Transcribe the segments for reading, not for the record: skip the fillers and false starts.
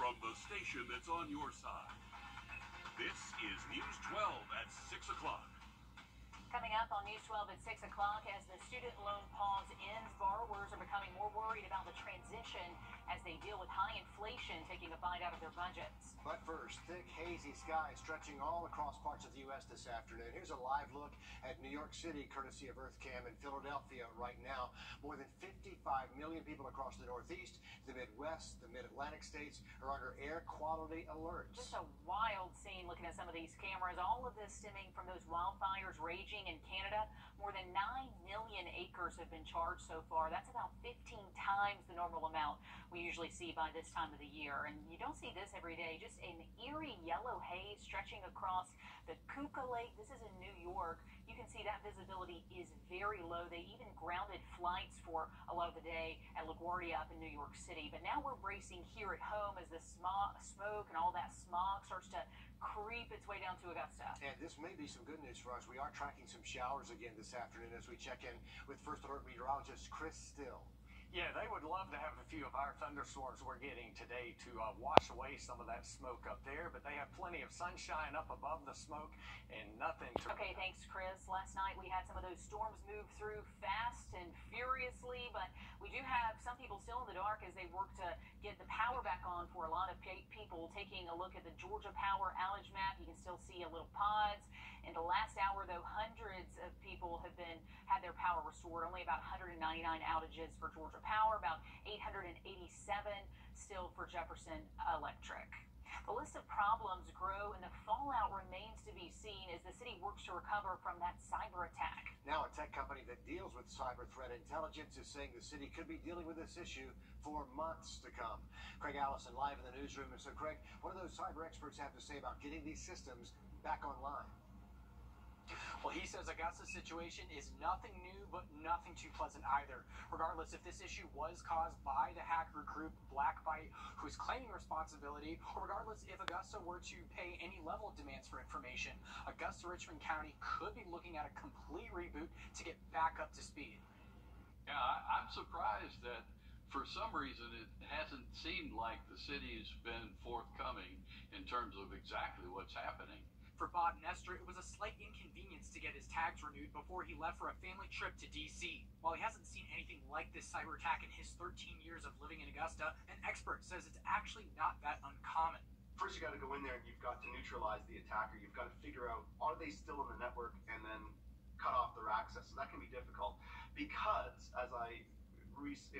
from the station that's on your side. This is News 12 at 6 o'clock. Coming up on News 12 at 6 o'clock, as the student loan pause ends, borrowers are becoming more worried about the transition as they deal with high inflation taking a bite out of their budgets. But first, thick, hazy skies stretching all across parts of the U.S. this afternoon. Here's a live look at New York City, courtesy of EarthCam, in Philadelphia right now. More than 55 million people across the Northeast, the Midwest, the Mid-Atlantic states are under air quality alerts. Just a wild scene looking at some of these cameras. All of this stemming from those wildfires raging in Canada. More than 9 million acres have been charged so far. That's about 15 times the normal amount we usually see by this time of the year. And you don't see this every day. Just an eerie yellow haze stretching across the Kuka Lake. This is in New York. You can see that visibility is very low. They even grounded flights for a lot of the day at LaGuardia up in New York City. But now we're bracing here at home as the smoke and all that smog starts to creep its way down to Augusta. And this may be some good news for us. We are tracking some showers again this afternoon as we check in with First Alert meteorologist Chris Still. Yeah, they would love to have a few of our thunderstorms we're getting today to wash away some of that smoke up there, but they have plenty of sunshine up above the smoke and nothing to... Okay, thanks, Chris. Last night we had some of those storms move through fast and furiously, but we do have some people still in the dark as they work to get the power back on for a lot of people. Taking a look at the Georgia Power outage map, you can still see a little pods. In the last hour, though, hundreds of people have had their power restored. Only about 199 outages for Georgia Power, about 887 still for Jefferson Electric. The list of problems grow and the fallout remains to be seen as the city works to recover from that cyber attack. Now a tech company that deals with cyber threat intelligence is saying the city could be dealing with this issue for months to come. Craig Allison live in the newsroom. And so, Craig, what do those cyber experts have to say about getting these systems back online? Well, he says Augusta's situation is nothing new, but nothing too pleasant either. Regardless if this issue was caused by the hacker group Blackbyte, who's claiming responsibility, or regardless if Augusta were to pay any level of demands for information, Augusta-Richmond County could be looking at a complete reboot to get back up to speed. Yeah, I'm surprised that for some reason it hasn't seemed like the city's been forthcoming in terms of exactly what's happening. For Bob Nestor, it was a slight inconvenience to get his tags renewed before he left for a family trip to D.C. While he hasn't seen anything like this cyber attack in his 13 years of living in Augusta, an expert says it's actually not that uncommon. First, you got to go in there and you've got to neutralize the attacker. You've got to figure out, are they still in the network, and then cut off their access. So that can be difficult because, as I previously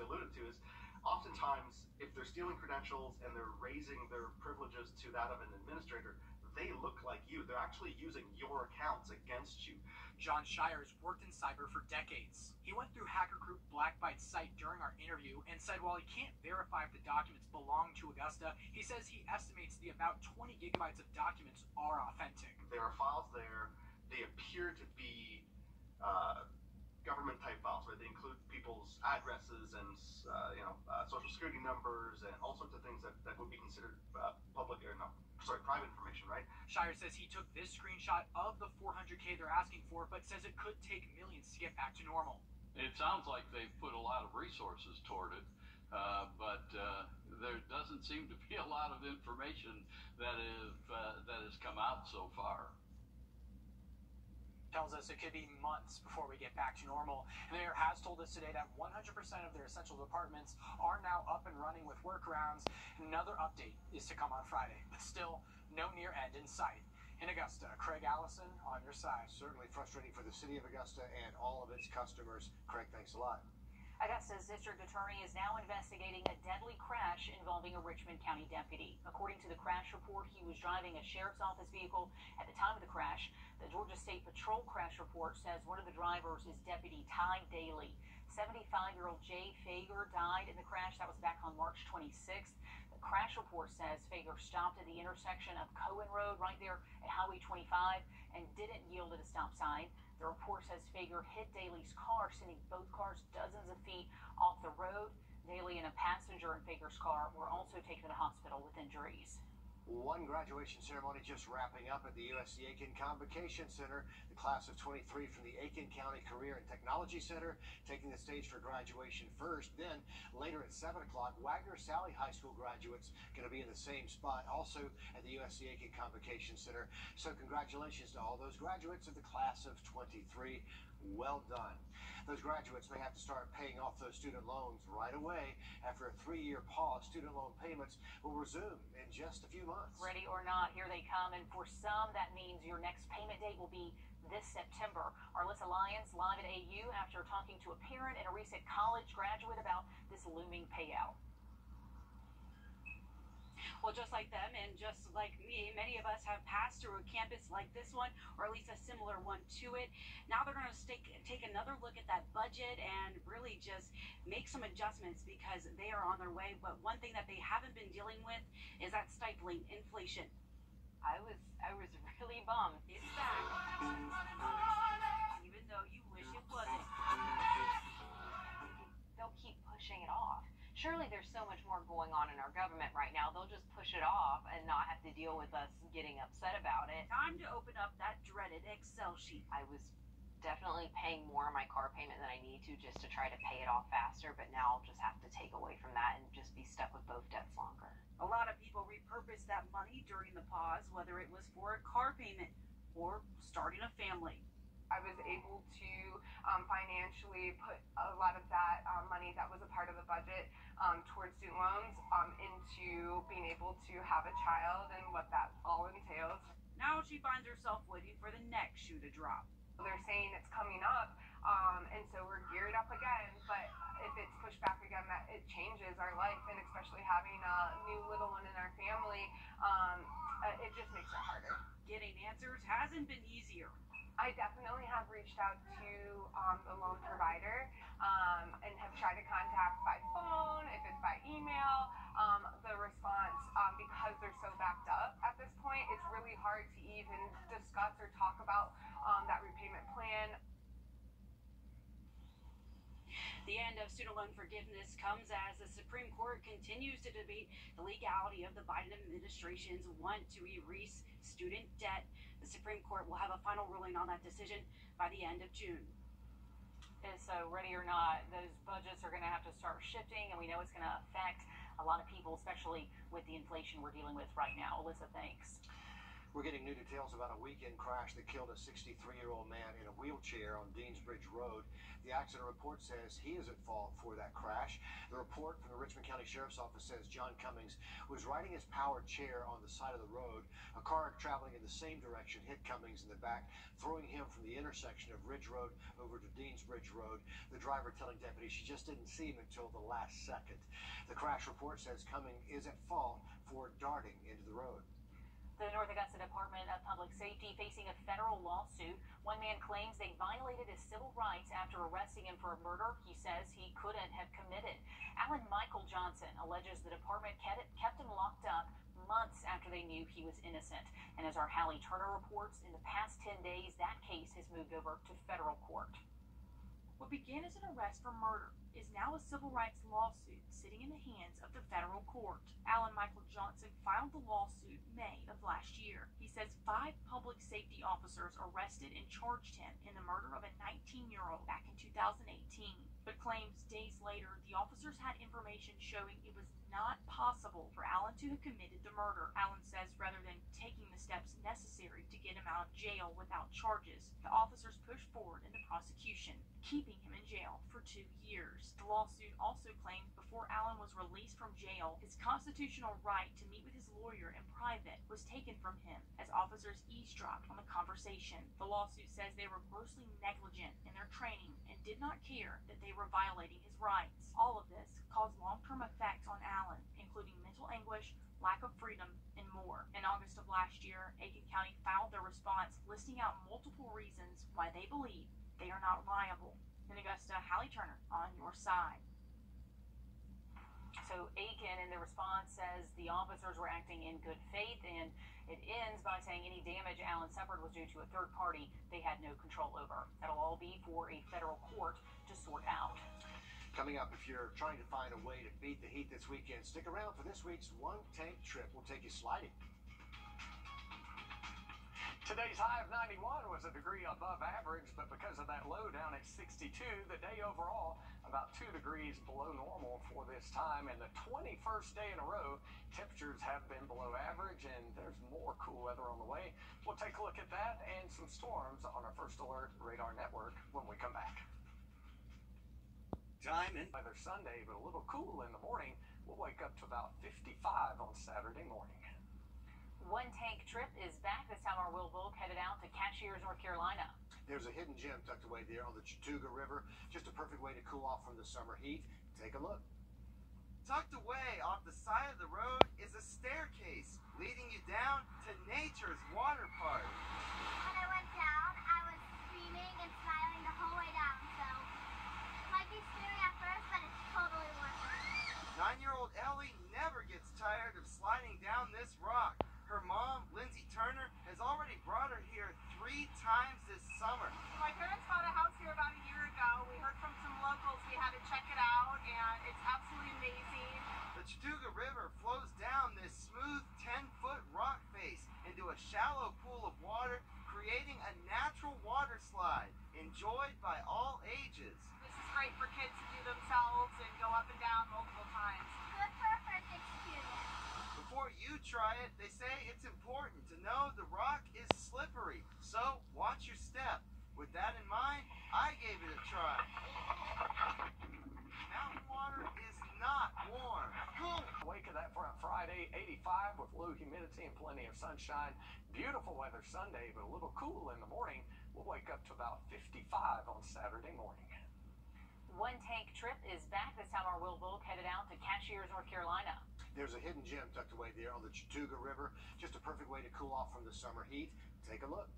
alluded to, is oftentimes if they're stealing credentials and they're raising their privileges to that of an administrator, they look like you. They're actually using your accounts against you. John Shires worked in cyber for decades. He went through hacker group Blackbyte's site during our interview and said while he can't verify if the documents belong to Augusta, he says he estimates the about 20 gigabytes of documents are authentic. There are files there. They appear to be government-type files, right? They include people's addresses and social security numbers and all sorts of things that would be considered private information, right? Shire says he took this screenshot of the $400K they're asking for, but says it could take millions to get back to normal. It sounds like they've put a lot of resources toward it, but there doesn't seem to be a lot of information that has come out so far. Tells us it could be months before we get back to normal. The mayor has told us today that 100% of their essential departments are now up and running with workarounds. Another update is to come on Friday, but still no near end in sight. In Augusta, Craig Allison on your side. Certainly frustrating for the city of Augusta and all of its customers. Craig, thanks a lot. Augusta's district attorney is now investigating a deadly crash involving a Richmond County deputy. According to the crash report, he was driving a sheriff's office vehicle at the time of the crash. The Georgia State Patrol crash report says one of the drivers is Deputy Ty Daly. 75-year-old Jay Fager died in the crash. That was back on March 26th. The crash report says Fager stopped at the intersection of Cohen Road right there at Highway 25 and didn't yield at a stop sign. The report says Fager hit Daly's car, sending both cars dozens of feet off the road. Daly and a passenger in Fager's car were also taken to the hospital with injuries. One graduation ceremony just wrapping up at the USC Aiken Convocation Center. The class of 23 from the Aiken County Career and Technology Center taking the stage for graduation first. Then later at 7 o'clock, Wagner Sally High School graduates going to be in the same spot, also at the USC Aiken Convocation Center. So congratulations to all those graduates of the class of 23. Well done. Those graduates may have to start paying off those student loans right away. After a 3-year pause, student loan payments will resume in just a few months. Ready or not, here they come. And for some, that means your next payment date will be this September. Our Alyssa Lyons live at AU after talking to a parent and a recent college graduate about this looming payout. Well, just like them and just like me, many of us have passed through a campus like this one, or at least a similar one to it. Now they're going to take another look at that budget and really just make some adjustments because they are on their way. But one thing that they haven't been dealing with is that stifling inflation. I was really bummed. It's back, even though you wish it wasn't. They'll keep pushing it off. Surely there's so much more going on in our government right now. They'll just push it off and not have to deal with us getting upset about it. Time to open up that dreaded Excel sheet. I was definitely paying more on my car payment than I need to just to try to pay it off faster, but now I'll just have to take away from that and just be stuck with both debts longer. A lot of people repurposed that money during the pause, whether it was for a car payment or starting a family. I was able to financially put a lot of that money that was a part of the budget towards student loans into being able to have a child and what that all entails. Now she finds herself waiting for the next shoe to drop. They're saying it's coming up, and so we're geared up again, but if it's pushed back again, that it changes our life, and especially having a new little one in our family, it just makes it harder. Getting answers hasn't been easier. I definitely have reached out to the loan provider and have tried to contact by phone, if it's by email. The response, because they're so backed up at this point, it's really hard to even discuss or talk about that repayment plan. The end of student loan forgiveness comes as the Supreme Court continues to debate the legality of the Biden administration's want to erase student debt. The Supreme Court will have a final ruling on that decision by the end of June. And so, ready or not, those budgets are going to have to start shifting, and we know it's going to affect a lot of people, especially with the inflation we're dealing with right now. Alyssa, thanks. We're getting new details about a weekend crash that killed a 63-year-old man in a wheelchair on Deansbridge Road. The accident report says he is at fault for that crash. The report from the Richmond County Sheriff's Office says John Cummings was riding his powered chair on the side of the road. A car traveling in the same direction hit Cummings in the back, throwing him from the intersection of Ridge Road over to Deansbridge Road. The driver telling deputies she just didn't see him until the last second. The crash report says Cummings is at fault for darting into the road. The North Augusta Department of Public Safety facing a federal lawsuit. One man claims they violated his civil rights after arresting him for a murder he says he couldn't have committed. Alan Michael Johnson alleges the department kept him locked up months after they knew he was innocent. And as our Hallie Turner reports, in the past 10 days, that case has moved over to federal court. What began as an arrest for murder is now a civil rights lawsuit sitting in the hands of the federal court. Alan Michael Johnson filed the lawsuit May of last year. He says 5 public safety officers arrested and charged him in the murder of a 19-year-old back in 2018, but claims days later the officers had information showing it was not possible for Alan to have committed the murder. Alan says rather than taking the steps necessary to get him out of jail without charges, the officers pushed forward in the prosecution, keeping him in jail for 2 years. The lawsuit also claims before Alan was released from jail, his constitutional right to meet with his lawyer in private was taken from him as officers eavesdropped on the conversation. The lawsuit says they were grossly negligent in their training and did not care that they were violating his rights. All of this caused long-term effects on Alan, including mental anguish, lack of freedom, and more. In August of last year, Aiken County filed their response listing out multiple reasons why they believe they are not liable. In Augusta, Hallie Turner on your side. So Aiken in the response says the officers were acting in good faith, and it ends by saying any damage Alan suffered was due to a third party they had no control over. That'll all be for a federal court to sort out. Coming up, if you're trying to find a way to beat the heat this weekend, stick around for this week's One Tank Trip. We'll take you sliding. Today's high of 91 was a degree above average, but because of that low down at 62, the day overall about 2 degrees below normal for this time, and the 21st day in a row, temperatures have been below average, and there's more cool weather on the way. We'll take a look at that and some storms on our First Alert Radar Network when we come back. Weather Sunday, but a little cool in the morning. We'll wake up to about 55 on Saturday morning. One Tank Trip is back. This time our Will Volk headed out to Cashiers, North Carolina. There's a hidden gem tucked away there on the Wrdw River. Just a perfect way to cool off from the summer heat. Take a look. Tucked away off the side of the road is a staircase leading you down to nature's water park. When I went down, I was screaming and smiling the whole way down, so it might be scary at first, but it's totally worth it. 9-year-old Ellie never gets tired of sliding down this rock. Her mom, Lindsay Turner, has already brought her here 3 times this summer. My parents bought a house here about a year ago. We heard from some locals. We had to check it out, and it's absolutely amazing. The Wrdw River flows down this smooth 10-foot rock face into a shallow pool of water, creating a natural water slide enjoyed by all ages. This is great for kids to do themselves and go up and down multiple times. Good for a first experience. Before you try it, they say it's important to know the rock is slippery, so watch your step. With that in mind, I gave it a try. Mountain water is not warm. Wake of that front Friday, 85 with low humidity and plenty of sunshine. Beautiful weather Sunday, but a little cool in the morning. We'll wake up to about 55 on Saturday morning. One Tank Trip is back. This time our Will Volk headed out to Cashiers, North Carolina. There's a hidden gem tucked away there on the Wrdw River. Just a perfect way to cool off from the summer heat. Take a look.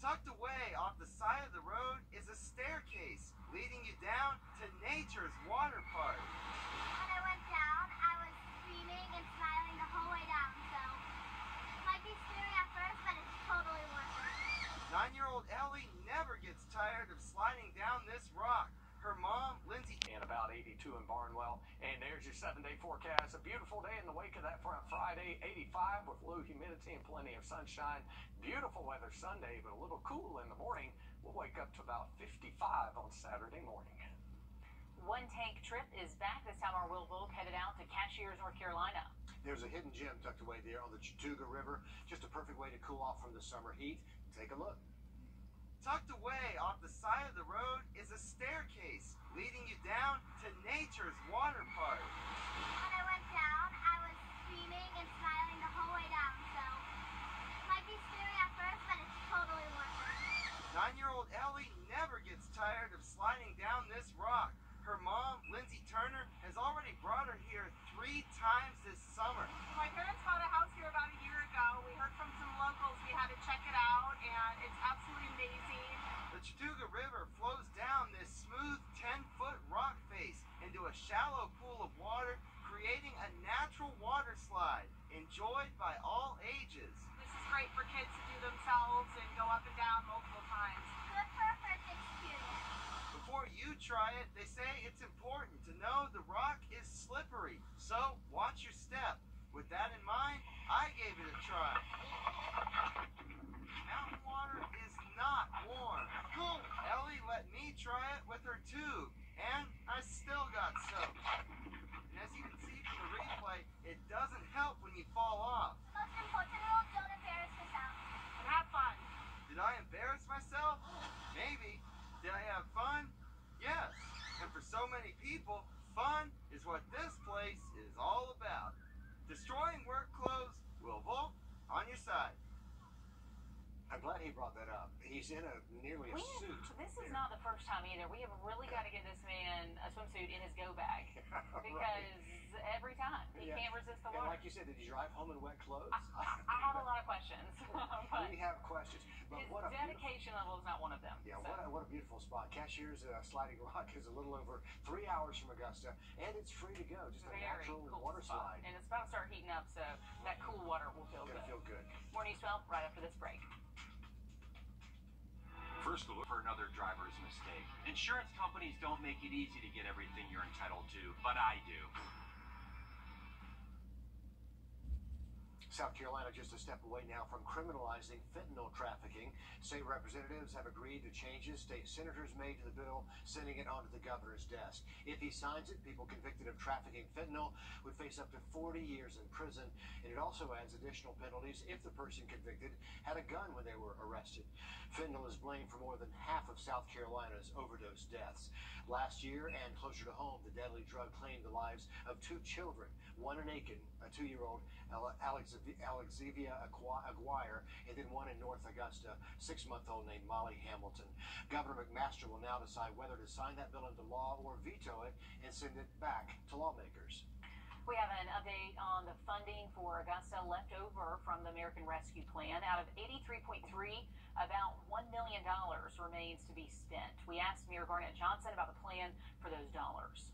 Tucked away off the side of the road is a staircase leading you down to nature's water park. When I went down, I was screaming and smiling the whole way down, so it might be scary at first, but it's totally worth it. 9-year-old Ellie never gets tired of sliding down this rock. Her mom, Lindsay, and about 82 in Barnwell. And there's your 7-day forecast. A beautiful day in the wake of that front Friday, 85 with low humidity and plenty of sunshine. Beautiful weather Sunday, but a little cool in the morning. We'll wake up to about 55 on Saturday morning. One Tank Trip is back. This time our Will Volk headed out to Cashiers, North Carolina. There's a hidden gem tucked away there on the Wrdw River. Just a perfect way to cool off from the summer heat. Take a look. Tucked away off the side of the road is a staircase leading you down to nature's water park. When I went down, I was screaming and smiling the whole way down, so it might be scary at first, but it's totally worth it. 9-year-old Ellie never gets tired of sliding down this rock. Her mom, Lindsay Turner, has already brought her here 3 times this summer. My parents bought a house here about a year ago. We heard from some locals. We had to check it out, and it's absolutely amazing. The Wrdw River flows down this smooth 10-foot rock face into a shallow pool of water, creating a natural water slide enjoyed by all ages. This is great for kids to do themselves and go up and down multiple times. Good for a first experience. Before you try it, they say it's important to know the rock is slippery, so watch your step. With that in mind, I gave it a try. Mountain water is not warm. Ellie let me try it with her tube, and I still got soaked. And as you can see from the replay, it doesn't help when you fall off. The most important rule, don't embarrass yourself. And have fun. Did I embarrass myself? Maybe. Did I have fun? Yes. And for so many people, fun is what this place is all about. Destroying work clothes, Will Volk, on your side. I'm glad he brought that up. He's in nearly a suit. This is not the first time either. We have really got to get this man a swimsuit in his go bag because every time he can't resist the water. And like you said, did he drive home in wet clothes? I have a lot of questions. But we have questions. But his what a dedication level is not one of them. Yeah, so. what a beautiful spot. Cashiers Sliding Rock is a little over 3 hours from Augusta, and it's free to go. Just a natural cool water spot. slide. And it's about to start heating up, so that cool water will feel Gonna good. feel good. More News 12 right after this break. personal for another driver's mistake. Insurance companies don't make it easy to get everything you're entitled to, but I do. South Carolina just a step away now from criminalizing fentanyl trafficking. State representatives have agreed to changes state senators made to the bill, sending it onto the governor's desk. If he signs it, people convicted of trafficking fentanyl would face up to 40 years in prison, and it also adds additional penalties if the person convicted had a gun when they were arrested. Fentanyl is blamed for more than half of South Carolina's overdose deaths. Last year, and closer to home, the deadly drug claimed the lives of 2 children, one in Aiken, a 2-year-old Alexivia Aguirre, and then one in North Augusta, 6-month-old named Molly Hamilton. Governor McMaster will now decide whether to sign that bill into law or veto it and send it back to lawmakers. We have an update on the funding for Augusta left over from the American Rescue Plan. Out of 83.3, about $1 million remains to be spent. We asked Mayor Garnett Johnson about the plan for those dollars.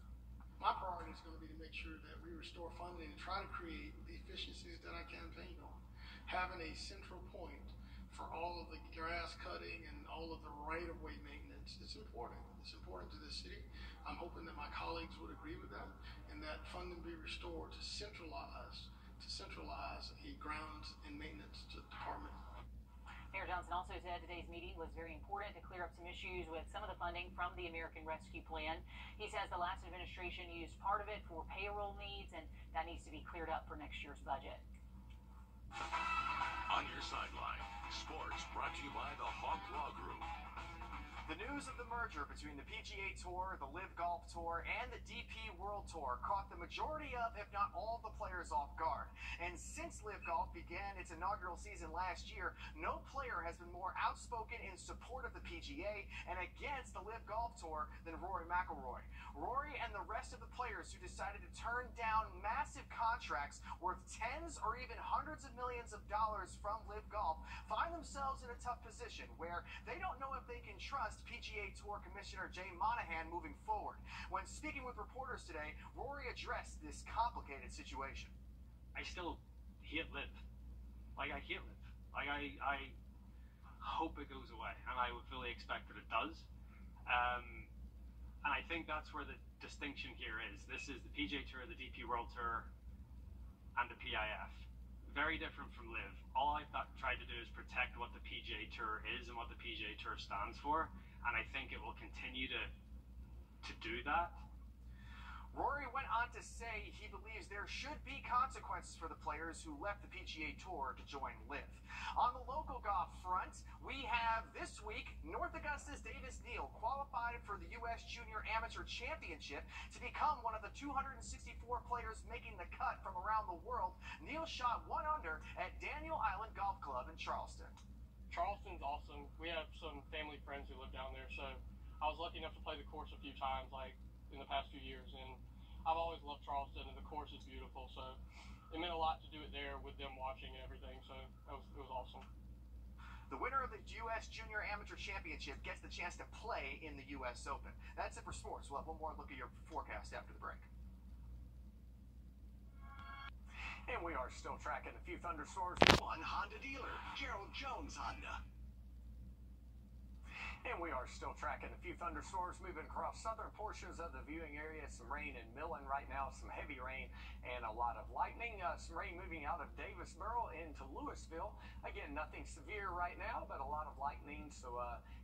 My priority is going to be to make sure that we restore funding and try to create the efficiencies that I campaigned on. Having a central point for all of the grass cutting and all of the right-of-way maintenance, it's important. It's important to the city. I'm hoping that my colleagues would agree with that and that funding be restored to centralize a grounds and maintenance department. Mayor Johnson also said today's meeting was very important to clear up some issues with some of the funding from the American Rescue Plan. He says the last administration used part of it for payroll needs, and that needs to be cleared up for next year's budget. On your sideline, sports brought to you by the Hawk Law Group. The news of the merger between the PGA Tour, the Live Golf Tour, and the DP World Tour caught the majority of, if not all, the players off guard. And since Live Golf began its inaugural season last year, no player has been more outspoken in support of the PGA and against the Live Golf Tour than Rory McIlroy. Rory and the rest of the players who decided to turn down massive contracts worth tens or even hundreds of millions of dollars from Live Golf find themselves in a tough position where they don't know if they can trust PGA Tour Commissioner Jay Monahan moving forward. When speaking with reporters today, Rory addressed this complicated situation. I still hate Live. I hate Live. I hope it goes away, and I would fully expect that it does. And I think that's where the distinction here is. This is the PGA Tour, the DP World Tour, and the PIF. Very different from Live. All I've tried to do is protect what the PGA Tour is and what the PGA Tour stands for, and I think it will continue to do that. Rory went on to say he believes there should be consequences for the players who left the PGA Tour to join Live. On the local golf front, we have this week North Augusta's Davis Neal qualified for the U.S. Junior Amateur Championship to become one of the 264 players making the cut from around the world. Neal shot 1 under at Daniel Island Golf Club in Charleston. Charleston's awesome. We have some family friends who live down there, so I was lucky enough to play the course a few times, in the past few years, and I've always loved Charleston, and the course is beautiful, so it meant a lot to do it there with them watching and everything, so it was awesome. The winner of the U.S. Junior Amateur Championship gets the chance to play in the U.S. Open. That's it for sports. We'll have one more look at your forecast after the break. And we are still tracking a few thunderstorms. One Honda dealer, Gerald Jones Honda. And we are still tracking a few thunderstorms moving across southern portions of the viewing area. Some rain in Millen right now, some heavy rain and a lot of lightning. Some rain moving out of Davisboro into Louisville. Again, nothing severe right now, but a lot of lightning. So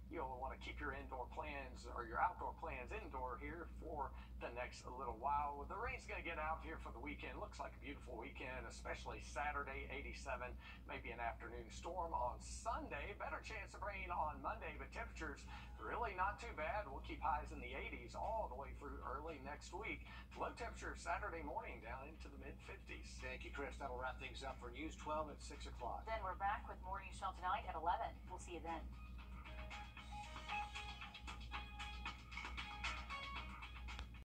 you'll want to keep your indoor plans or your outdoor plans indoor here for the next little while. The rain's going to get out here for the weekend. Looks like a beautiful weekend, especially Saturday, 87, maybe an afternoon storm on Sunday. Better chance of rain on Monday, but temperatures really not too bad. We'll keep highs in the 80s all the way through early next week. Low temperature Saturday morning down into the mid-50s. Thank you, Chris. That'll wrap things up for News 12 at 6 o'clock. Then we're back with more News 12 tonight at 11. We'll see you then.